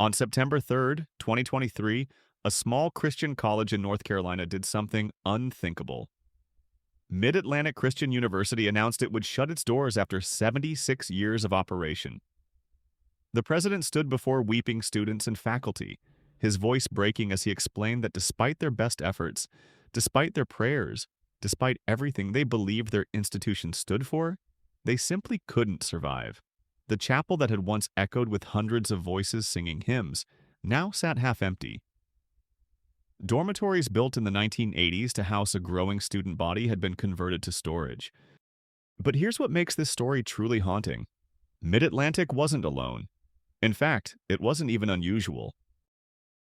On September 3rd, 2023, a small Christian college in North Carolina did something unthinkable. Mid-Atlantic Christian University announced it would shut its doors after 76 years of operation. The president stood before weeping students and faculty, his voice breaking as he explained that despite their best efforts, despite their prayers, despite everything they believed their institution stood for, they simply couldn't survive. The chapel that had once echoed with hundreds of voices singing hymns now sat half empty. Dormitories built in the 1980s to house a growing student body had been converted to storage. But here's what makes this story truly haunting. Mid-Atlantic wasn't alone. In fact, it wasn't even unusual.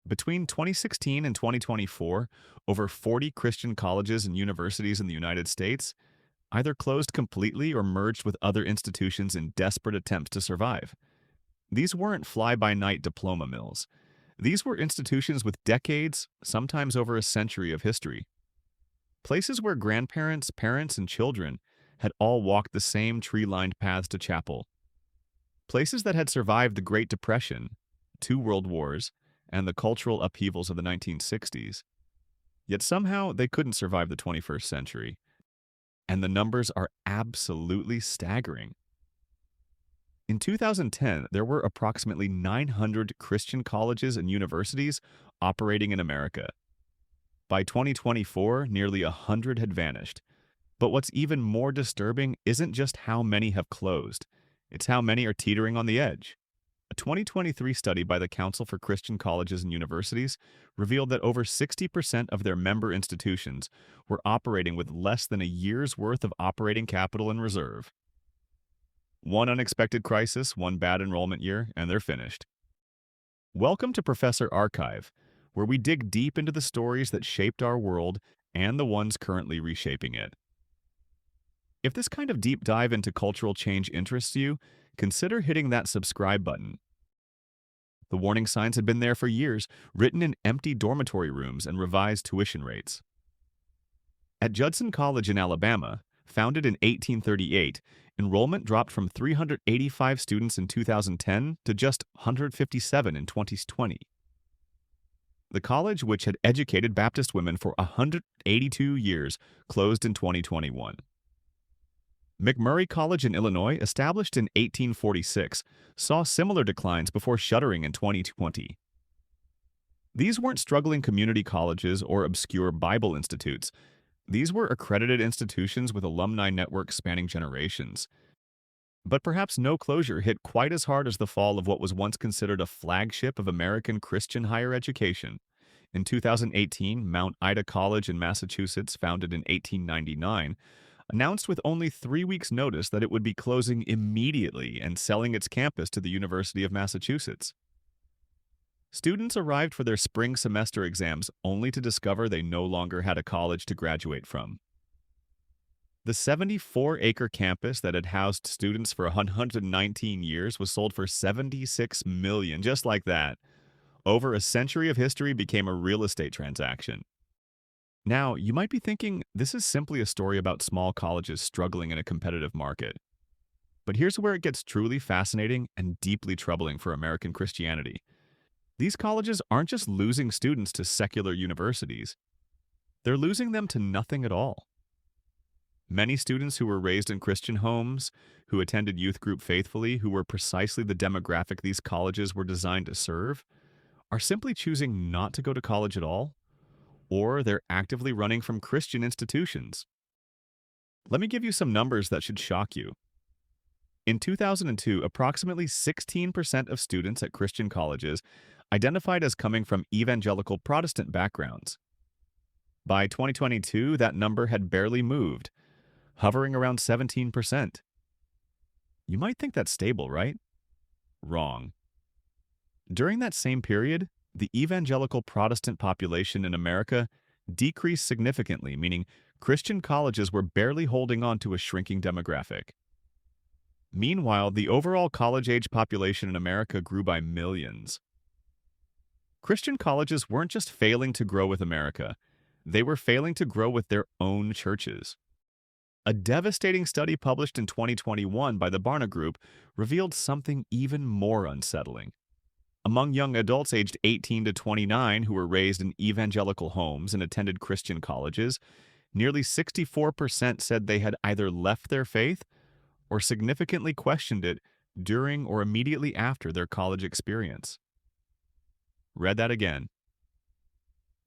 Between 2016 and 2024, over 40 Christian colleges and universities in the United States either closed completely or merged with other institutions in desperate attempts to survive. These weren't fly-by-night diploma mills. These were institutions with decades, sometimes over a century of history. Places where grandparents, parents, and children had all walked the same tree-lined paths to chapel. Places that had survived the Great Depression, 2 world wars, and the cultural upheavals of the 1960s. Yet somehow they couldn't survive the 21st century. And the numbers are absolutely staggering. In 2010, there were approximately 900 Christian colleges and universities operating in America. By 2024, nearly 100 had vanished. But what's even more disturbing isn't just how many have closed, it's how many are teetering on the edge. A 2023 study by the Council for Christian Colleges and Universities revealed that over 60% of their member institutions were operating with less than a year's worth of operating capital in reserve. One unexpected crisis, one bad enrollment year, and they're finished. Welcome to Professor Archive, where we dig deep into the stories that shaped our world and the ones currently reshaping it. If this kind of deep dive into cultural change interests you, consider hitting that subscribe button. The warning signs had been there for years, written in empty dormitory rooms and revised tuition rates. At Judson College in Alabama, founded in 1838, enrollment dropped from 385 students in 2010 to just 157 in 2020. The college, which had educated Baptist women for 182 years, closed in 2021. McMurray College in Illinois, established in 1846, saw similar declines before shuttering in 2020. These weren't struggling community colleges or obscure Bible institutes. These were accredited institutions with alumni networks spanning generations. But perhaps no closure hit quite as hard as the fall of what was once considered a flagship of American Christian higher education. In 2018, Mount Ida College in Massachusetts, founded in 1899, announced with only 3 weeks' notice that it would be closing immediately and selling its campus to the University of Massachusetts. Students arrived for their spring semester exams only to discover they no longer had a college to graduate from. The 74-acre campus that had housed students for 119 years was sold for $76 million, just like that. Over a century of history became a real estate transaction. Now, you might be thinking, this is simply a story about small colleges struggling in a competitive market. But here's where it gets truly fascinating and deeply troubling for American Christianity. These colleges aren't just losing students to secular universities. They're losing them to nothing at all. Many students who were raised in Christian homes, who attended youth group faithfully, who were precisely the demographic these colleges were designed to serve, are simply choosing not to go to college at all, or they're actively running from Christian institutions. Let me give you some numbers that should shock you. In 2002, approximately 16% of students at Christian colleges identified as coming from evangelical Protestant backgrounds. By 2022, that number had barely moved, hovering around 17%. You might think that's stable, right? Wrong. During that same period, the evangelical Protestant population in America decreased significantly, meaning Christian colleges were barely holding on to a shrinking demographic. Meanwhile, the overall college-age population in America grew by millions. Christian colleges weren't just failing to grow with America, they were failing to grow with their own churches. A devastating study published in 2021 by the Barna Group revealed something even more unsettling. Among young adults aged 18 to 29 who were raised in evangelical homes and attended Christian colleges, nearly 64% said they had either left their faith or significantly questioned it during or immediately after their college experience. Read that again.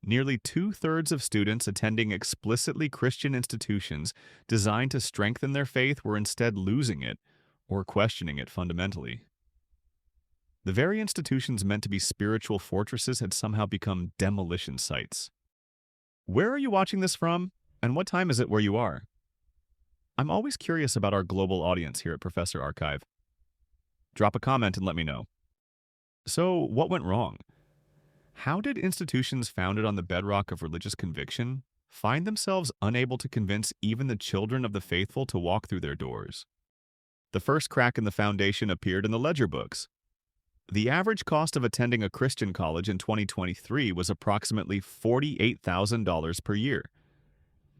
Nearly two-thirds of students attending explicitly Christian institutions designed to strengthen their faith were instead losing it or questioning it fundamentally. The very institutions meant to be spiritual fortresses had somehow become demolition sites. Where are you watching this from, and what time is it where you are? I'm always curious about our global audience here at Professor Archive. Drop a comment and let me know. So, what went wrong? How did institutions founded on the bedrock of religious conviction find themselves unable to convince even the children of the faithful to walk through their doors? The first crack in the foundation appeared in the ledger books. The average cost of attending a Christian college in 2023 was approximately $48,000 per year.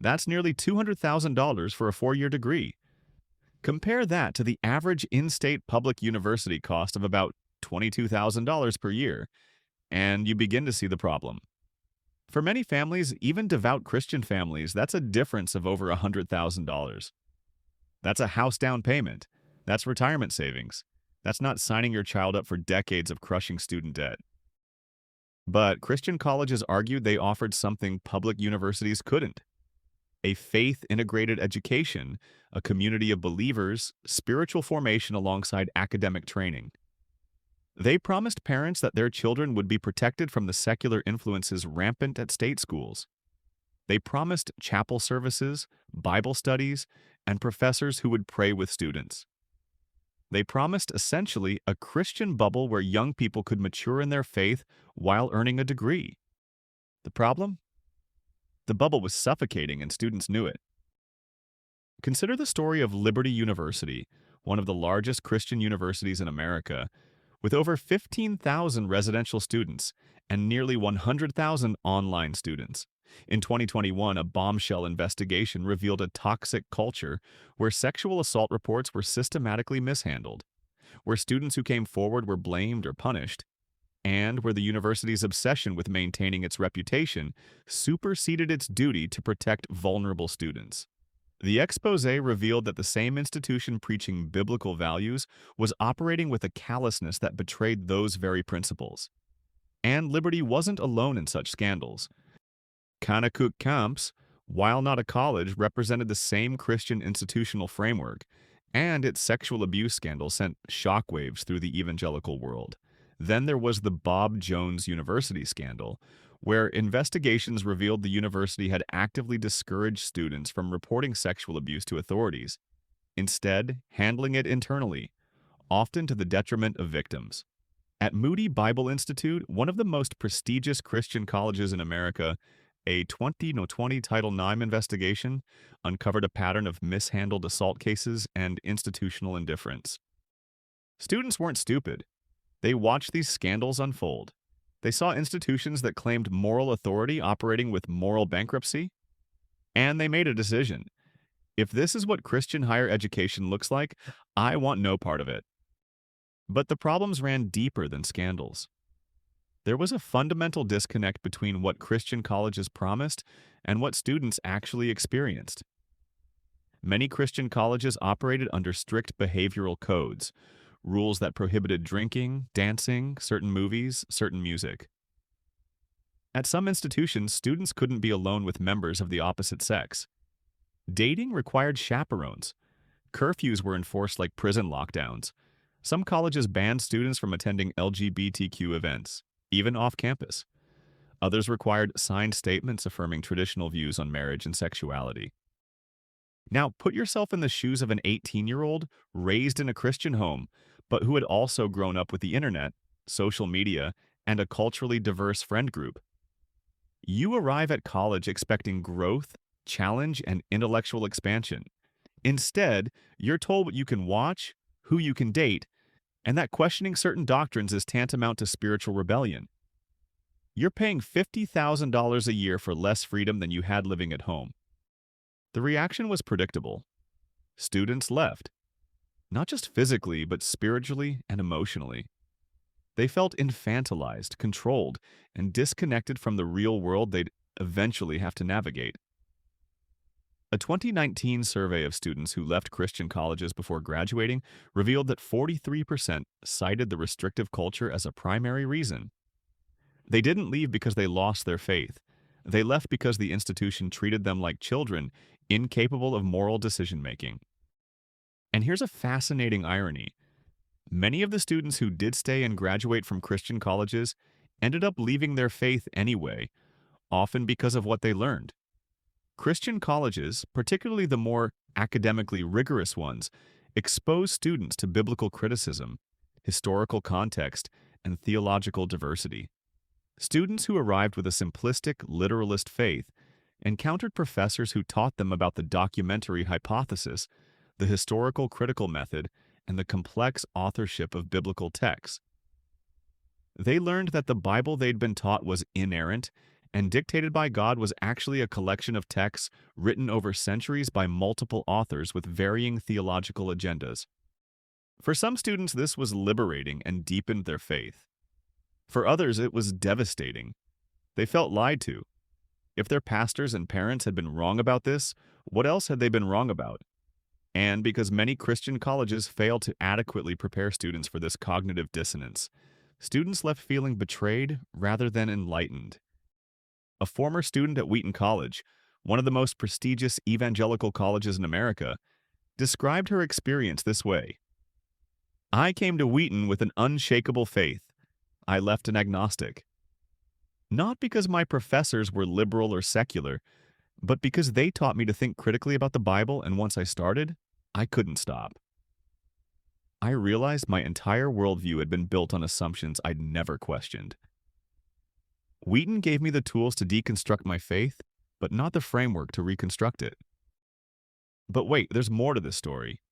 That's nearly $200,000 for a four-year degree. Compare that to the average in-state public university cost of about $22,000 per year, and you begin to see the problem. For many families, even devout Christian families, that's a difference of over $100,000. That's a house down payment. That's retirement savings. That's not signing your child up for decades of crushing student debt. But Christian colleges argued they offered something public universities couldn't: a faith-integrated education, a community of believers, spiritual formation alongside academic training. They promised parents that their children would be protected from the secular influences rampant at state schools. They promised chapel services, Bible studies, and professors who would pray with students. They promised essentially a Christian bubble where young people could mature in their faith while earning a degree. The problem? The bubble was suffocating and students knew it. Consider the story of Liberty University, one of the largest Christian universities in America, with over 15,000 residential students and nearly 100,000 online students. In 2021, a bombshell investigation revealed a toxic culture where sexual assault reports were systematically mishandled, where students who came forward were blamed or punished, and where the university's obsession with maintaining its reputation superseded its duty to protect vulnerable students. The expose revealed that the same institution preaching biblical values was operating with a callousness that betrayed those very principles. And Liberty wasn't alone in such scandals. Kanakuk Camps, while not a college, represented the same Christian institutional framework, and its sexual abuse scandal sent shockwaves through the evangelical world. Then there was the Bob Jones University scandal, where investigations revealed the university had actively discouraged students from reporting sexual abuse to authorities, instead handling it internally, often to the detriment of victims. At Moody Bible Institute, one of the most prestigious Christian colleges in America, a 2020 Title IX investigation uncovered a pattern of mishandled assault cases and institutional indifference. Students weren't stupid. They watched these scandals unfold. They saw institutions that claimed moral authority operating with moral bankruptcy, and they made a decision. If this is what Christian higher education looks like, I want no part of it. But the problems ran deeper than scandals. There was a fundamental disconnect between what Christian colleges promised and what students actually experienced. Many Christian colleges operated under strict behavioral codes, rules that prohibited drinking, dancing, certain movies, certain music. At some institutions, students couldn't be alone with members of the opposite sex. Dating required chaperones. Curfews were enforced like prison lockdowns. Some colleges banned students from attending LGBTQ events, even off campus. Others required signed statements affirming traditional views on marriage and sexuality. Now, put yourself in the shoes of an 18-year-old raised in a Christian home, but who had also grown up with the internet, social media, and a culturally diverse friend group. You arrive at college expecting growth, challenge, and intellectual expansion. Instead, you're told what you can watch, who you can date, and that questioning certain doctrines is tantamount to spiritual rebellion. You're paying $50,000 a year for less freedom than you had living at home. The reaction was predictable. Students left. Not just physically, but spiritually and emotionally. They felt infantilized, controlled, and disconnected from the real world they'd eventually have to navigate. A 2019 survey of students who left Christian colleges before graduating revealed that 43% cited the restrictive culture as a primary reason. They didn't leave because they lost their faith. They left because the institution treated them like children, incapable of moral decision-making. And here's a fascinating irony. Many of the students who did stay and graduate from Christian colleges ended up leaving their faith anyway, often because of what they learned. Christian colleges, particularly the more academically rigorous ones, expose students to biblical criticism, historical context, and theological diversity. Students who arrived with a simplistic, literalist faith encountered professors who taught them about the documentary hypothesis, the historical critical method, and the complex authorship of biblical texts. They learned that the Bible they'd been taught was inerrant and dictated by God was actually a collection of texts written over centuries by multiple authors with varying theological agendas. For some students, this was liberating and deepened their faith. For others, it was devastating. They felt lied to. If their pastors and parents had been wrong about this, what else had they been wrong about? And because many Christian colleges fail to adequately prepare students for this cognitive dissonance, students left feeling betrayed rather than enlightened. A former student at Wheaton College, one of the most prestigious evangelical colleges in America, described her experience this way. "I came to Wheaton with an unshakable faith. I left an agnostic. Not because my professors were liberal or secular, but because they taught me to think critically about the Bible, and once I started, I couldn't stop. I realized my entire worldview had been built on assumptions I'd never questioned. Wheaton gave me the tools to deconstruct my faith, but not the framework to reconstruct it." But wait, there's more to this story.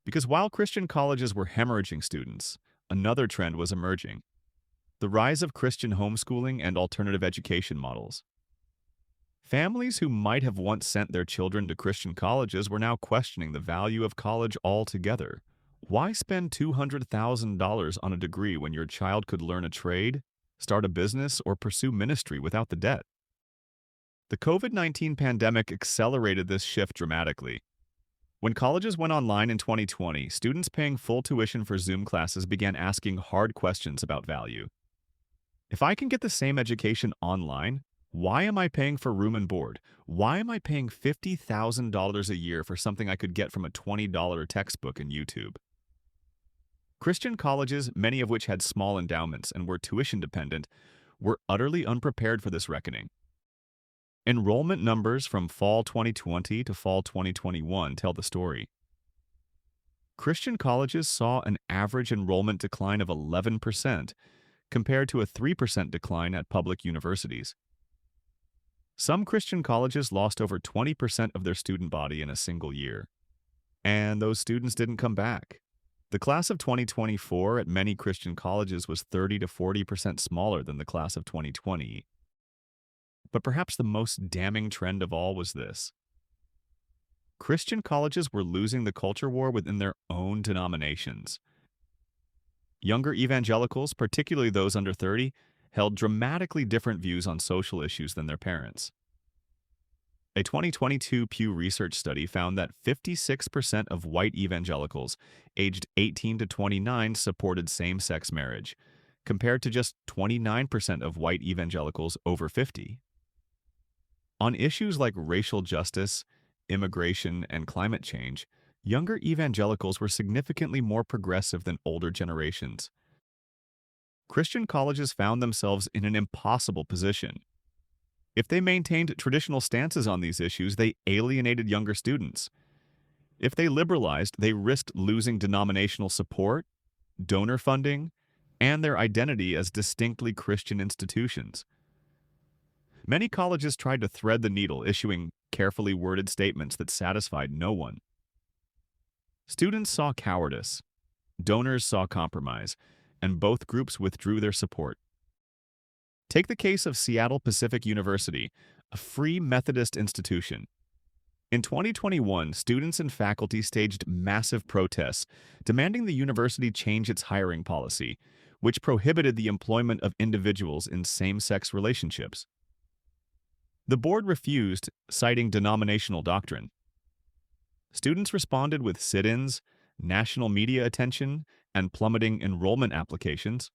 Because while Christian colleges were hemorrhaging students, another trend was emerging: the rise of Christian homeschooling and alternative education models. Families who might have once sent their children to Christian colleges were now questioning the value of college altogether. Why spend $200,000 on a degree when your child could learn a trade, start a business, or pursue ministry without the debt? The COVID-19 pandemic accelerated this shift dramatically. When colleges went online in 2020, students paying full tuition for Zoom classes began asking hard questions about value. If I can get the same education online, why am I paying for room and board? Why am I paying $50,000 a year for something I could get from a $20 textbook in YouTube? Christian colleges, many of which had small endowments and were tuition dependent, were utterly unprepared for this reckoning. Enrollment numbers from fall 2020 to fall 2021 tell the story. Christian colleges saw an average enrollment decline of 11%, compared to a 3% decline at public universities. Some Christian colleges lost over 20% of their student body in a single year. And those students didn't come back. The class of 2024 at many Christian colleges was 30 to 40% smaller than the class of 2020. But perhaps the most damning trend of all was this: Christian colleges were losing the culture war within their own denominations. Younger evangelicals, particularly those under 30, held dramatically different views on social issues than their parents. A 2022 Pew Research study found that 56% of white evangelicals aged 18 to 29 supported same-sex marriage, compared to just 29% of white evangelicals over 50. On issues like racial justice, immigration, and climate change, younger evangelicals were significantly more progressive than older generations. Christian colleges found themselves in an impossible position. If they maintained traditional stances on these issues, they alienated younger students. If they liberalized, they risked losing denominational support, donor funding, and their identity as distinctly Christian institutions. Many colleges tried to thread the needle, issuing carefully worded statements that satisfied no one. Students saw cowardice, donors saw compromise, and both groups withdrew their support. Take the case of Seattle Pacific University, a free Methodist institution. In 2021, students and faculty staged massive protests, demanding the university change its hiring policy, which prohibited the employment of individuals in same-sex relationships. The board refused, citing denominational doctrine. Students responded with sit-ins, national media attention, and plummeting enrollment applications.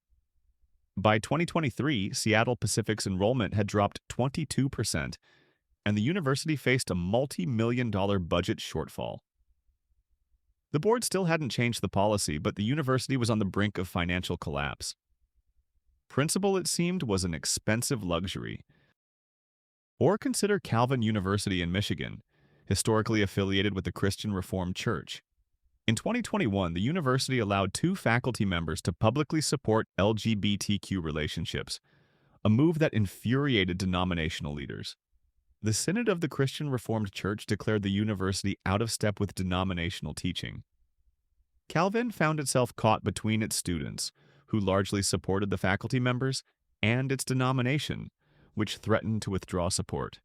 By 2023, Seattle Pacific's enrollment had dropped 22%, and the university faced a multi-million-dollar budget shortfall. The board still hadn't changed the policy, but the university was on the brink of financial collapse. Principal, it seemed, was an expensive luxury. Or consider Calvin University in Michigan, historically affiliated with the Christian Reformed Church. In 2021, the university allowed 2 faculty members to publicly support LGBTQ relationships, a move that infuriated denominational leaders. The Synod of the Christian Reformed Church declared the university out of step with denominational teaching. Calvin found itself caught between its students, who largely supported the faculty members, and its denomination, which threatened to withdraw support.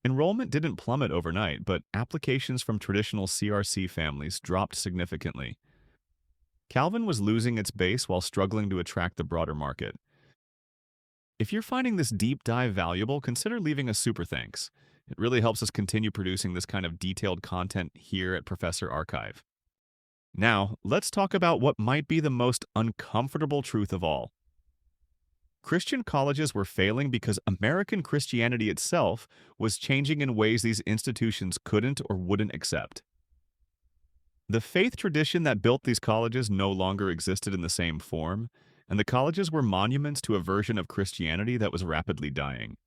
Enrollment didn't plummet overnight, but applications from traditional CRC families dropped significantly. Calvin was losing its base while struggling to attract the broader market. If you're finding this deep dive valuable, consider leaving a super thanks. It really helps us continue producing this kind of detailed content here at Professor Archive. Now, let's talk about what might be the most uncomfortable truth of all. Christian colleges were failing because American Christianity itself was changing in ways these institutions couldn't or wouldn't accept. The faith tradition that built these colleges no longer existed in the same form, and the colleges were monuments to a version of Christianity that was rapidly dying.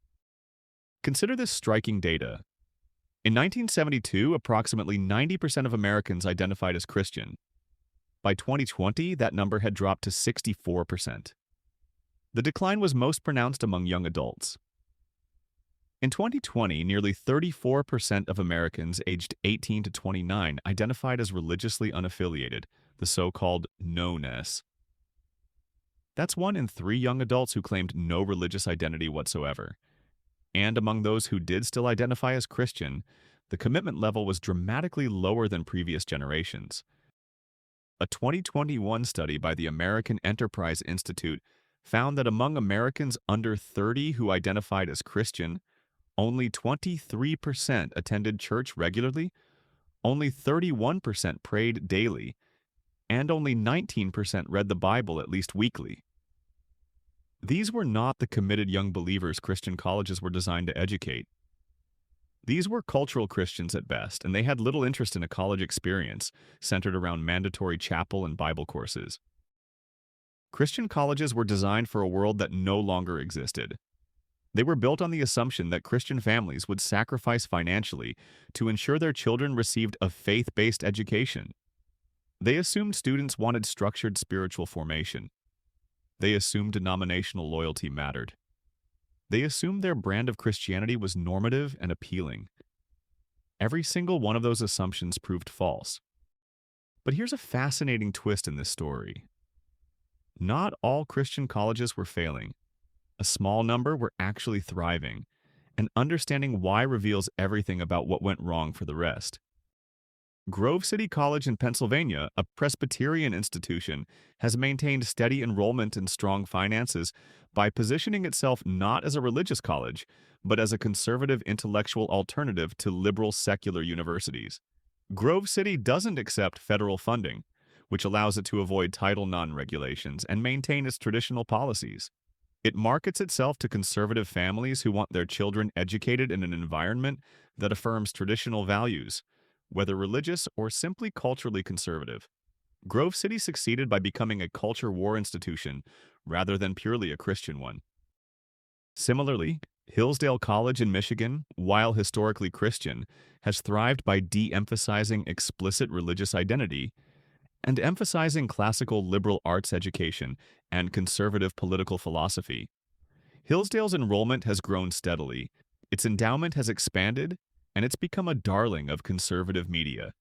Consider this striking data. In 1972, approximately 90% of Americans identified as Christian. By 2020, that number had dropped to 64%. The decline was most pronounced among young adults. In 2020, nearly 34% of Americans aged 18 to 29 identified as religiously unaffiliated, the so-called no-ness. That's 1 in 3 young adults who claimed no religious identity whatsoever. And among those who did still identify as Christian, the commitment level was dramatically lower than previous generations. A 2021 study by the American Enterprise Institute found that among Americans under 30 who identified as Christian, only 23% attended church regularly, only 31% prayed daily, and only 19% read the Bible at least weekly. These were not the committed young believers Christian colleges were designed to educate. These were cultural Christians at best, and they had little interest in a college experience centered around mandatory chapel and Bible courses. Christian colleges were designed for a world that no longer existed. They were built on the assumption that Christian families would sacrifice financially to ensure their children received a faith-based education. They assumed students wanted structured spiritual formation. They assumed denominational loyalty mattered. They assumed their brand of Christianity was normative and appealing. Every single one of those assumptions proved false. But here's a fascinating twist in this story. Not all Christian colleges were failing. A small number were actually thriving, and understanding why reveals everything about what went wrong for the rest. Grove City College in Pennsylvania, a Presbyterian institution, has maintained steady enrollment and strong finances by positioning itself not as a religious college, but as a conservative intellectual alternative to liberal secular universities. Grove City doesn't accept federal funding, which allows it to avoid Title IX regulations and maintain its traditional policies. It markets itself to conservative families who want their children educated in an environment that affirms traditional values, whether religious or simply culturally conservative. Grove City succeeded by becoming a culture war institution rather than purely a Christian one. Similarly, Hillsdale College in Michigan, while historically Christian, has thrived by de-emphasizing explicit religious identity and emphasizing classical liberal arts education and conservative political philosophy. Hillsdale's enrollment has grown steadily, its endowment has expanded, and it's become a darling of conservative media.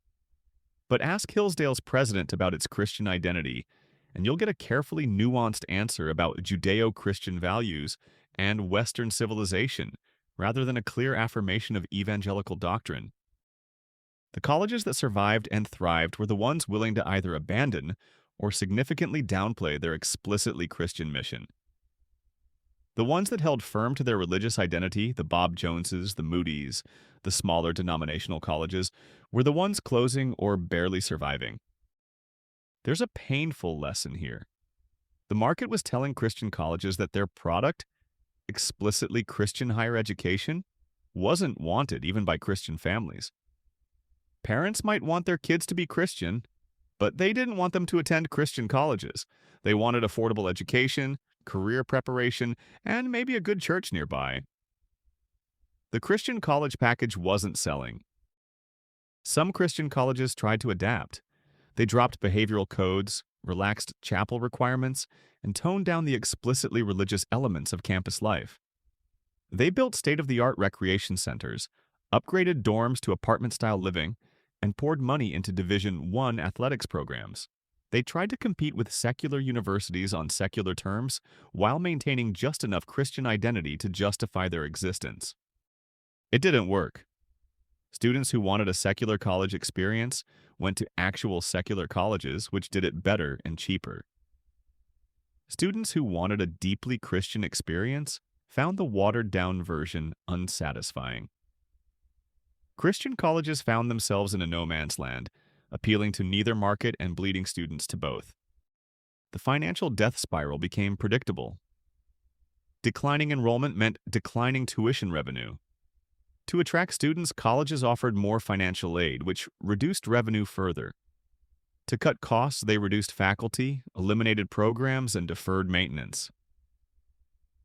But ask Hillsdale's president about its Christian identity, and you'll get a carefully nuanced answer about Judeo-Christian values and Western civilization, rather than a clear affirmation of evangelical doctrine. The colleges that survived and thrived were the ones willing to either abandon or significantly downplay their explicitly Christian mission. The ones that held firm to their religious identity, the Bob Joneses, the Moody's, the smaller denominational colleges, were the ones closing or barely surviving. There's a painful lesson here. The market was telling Christian colleges that their product, explicitly Christian higher education, wasn't wanted even by Christian families. Parents might want their kids to be Christian, but they didn't want them to attend Christian colleges. They wanted affordable education, career preparation, and maybe a good church nearby. The Christian college package wasn't selling. Some Christian colleges tried to adapt. They dropped behavioral codes, relaxed chapel requirements, and toned down the explicitly religious elements of campus life. They built state-of-the-art recreation centers, upgraded dorms to apartment-style living, and poured money into Division I athletics programs. They tried to compete with secular universities on secular terms while maintaining just enough Christian identity to justify their existence. It didn't work. Students who wanted a secular college experience went to actual secular colleges, which did it better and cheaper. Students who wanted a deeply Christian experience found the watered-down version unsatisfying. Christian colleges found themselves in a no-man's land, appealing to neither market and bleeding students to both. The financial death spiral became predictable. Declining enrollment meant declining tuition revenue. To attract students, colleges offered more financial aid, which reduced revenue further. To cut costs, they reduced faculty, eliminated programs, and deferred maintenance.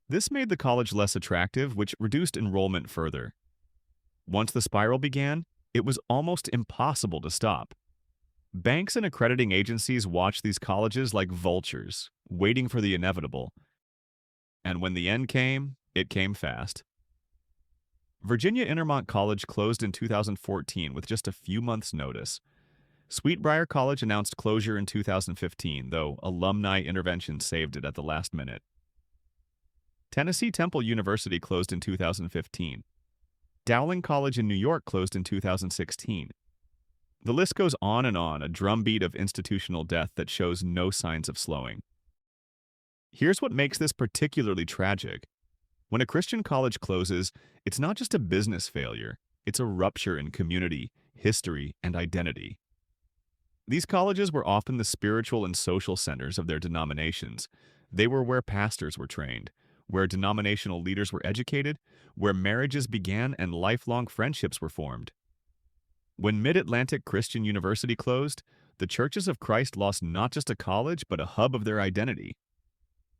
This made the college less attractive, which reduced enrollment further. Once the spiral began, it was almost impossible to stop. Banks and accrediting agencies watched these colleges like vultures, waiting for the inevitable. And when the end came, it came fast. Virginia Intermont College closed in 2014 with just a few months' notice. Sweetbriar College announced closure in 2015, though alumni intervention saved it at the last minute. Tennessee Temple University closed in 2015. Dowling College in New York closed in 2016. The list goes on, a drumbeat of institutional death that shows no signs of slowing. Here's what makes this particularly tragic. When a Christian college closes, it's not just a business failure, it's a rupture in community, history, and identity. These colleges were often the spiritual and social centers of their denominations. They were where pastors were trained, where denominational leaders were educated, where marriages began and lifelong friendships were formed. When Mid-Atlantic Christian University closed, the Churches of Christ lost not just a college, but a hub of their identity.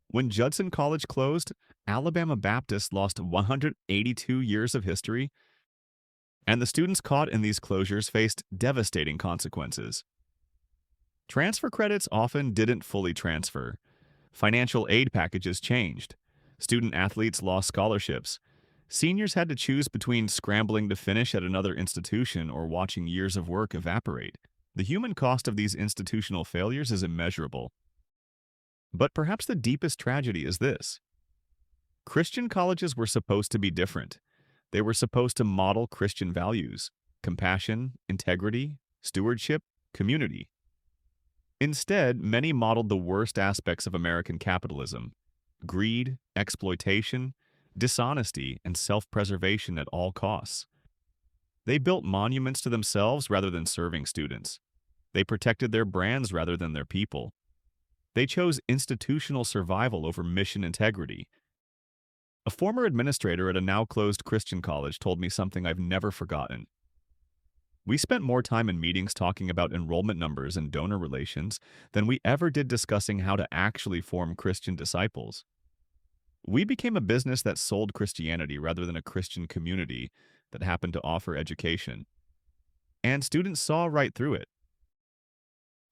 When Judson College closed, Alabama Baptist lost 182 years of history, and the students caught in these closures faced devastating consequences. Transfer credits often didn't fully transfer. Financial aid packages changed. Student athletes lost scholarships. Seniors had to choose between scrambling to finish at another institution or watching years of work evaporate. The human cost of these institutional failures is immeasurable. But perhaps the deepest tragedy is this. Christian colleges were supposed to be different. They were supposed to model Christian values: compassion, integrity, stewardship, community. Instead, many modeled the worst aspects of American capitalism: greed, exploitation, dishonesty, and self-preservation at all costs. They built monuments to themselves rather than serving students. They protected their brands rather than their people. They chose institutional survival over mission integrity. A former administrator at a now-closed Christian college told me something I've never forgotten. We spent more time in meetings talking about enrollment numbers and donor relations than we ever did discussing how to actually form Christian disciples. We became a business that sold Christianity rather than a Christian community that happened to offer education. And students saw right through it.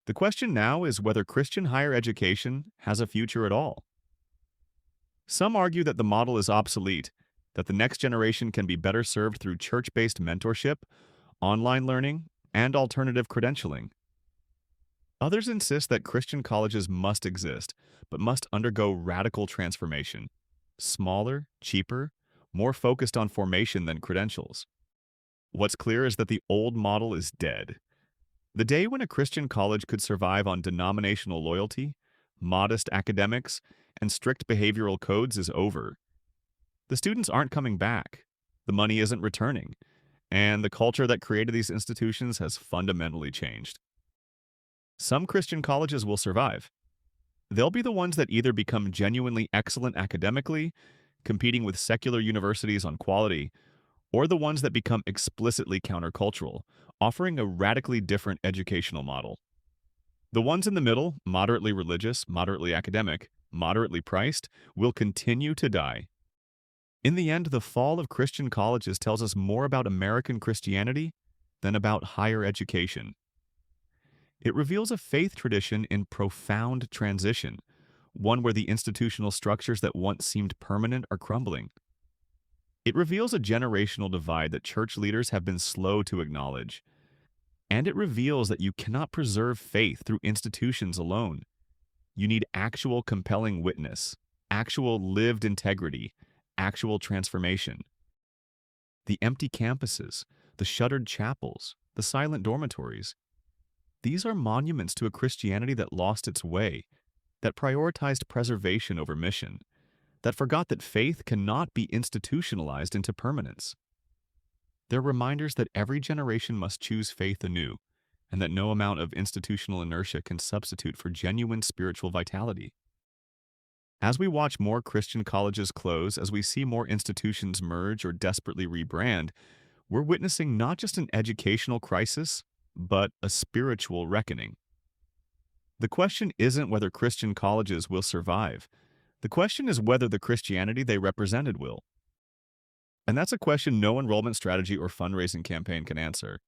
The question now is whether Christian higher education has a future at all. Some argue that the model is obsolete, that the next generation can be better served through church-based mentorship, online learning, and alternative credentialing. Others insist that Christian colleges must exist, but must undergo radical transformation. Smaller, cheaper, more focused on formation than credentials. What's clear is that the old model is dead. The day when a Christian college could survive on denominational loyalty, modest academics, and strict behavioral codes is over. The students aren't coming back, the money isn't returning, and the culture that created these institutions has fundamentally changed. Some Christian colleges will survive. They'll be the ones that either become genuinely excellent academically, competing with secular universities on quality, or the ones that become explicitly countercultural, offering a radically different educational model. The ones in the middle, moderately religious, moderately academic, moderately priced, will continue to die. In the end, the fall of Christian colleges tells us more about American Christianity than about higher education. It reveals a faith tradition in profound transition, one where the institutional structures that once seemed permanent are crumbling. It reveals a generational divide that church leaders have been slow to acknowledge. And it reveals that you cannot preserve faith through institutions alone. You need actual compelling witness, actual lived integrity, actual transformation. The empty campuses, the shuttered chapels, the silent dormitories. These are monuments to a Christianity that lost its way, that prioritized preservation over mission, that forgot that faith cannot be institutionalized into permanence. They're reminders that every generation must choose faith anew, and that no amount of institutional inertia can substitute for genuine spiritual vitality. As we watch more Christian colleges close, as we see more institutions merge or desperately rebrand, we're witnessing not just an educational crisis, but a spiritual reckoning. The question isn't whether Christian colleges will survive. The question is whether the Christianity they represented will. And that's a question no enrollment strategy or fundraising campaign can answer.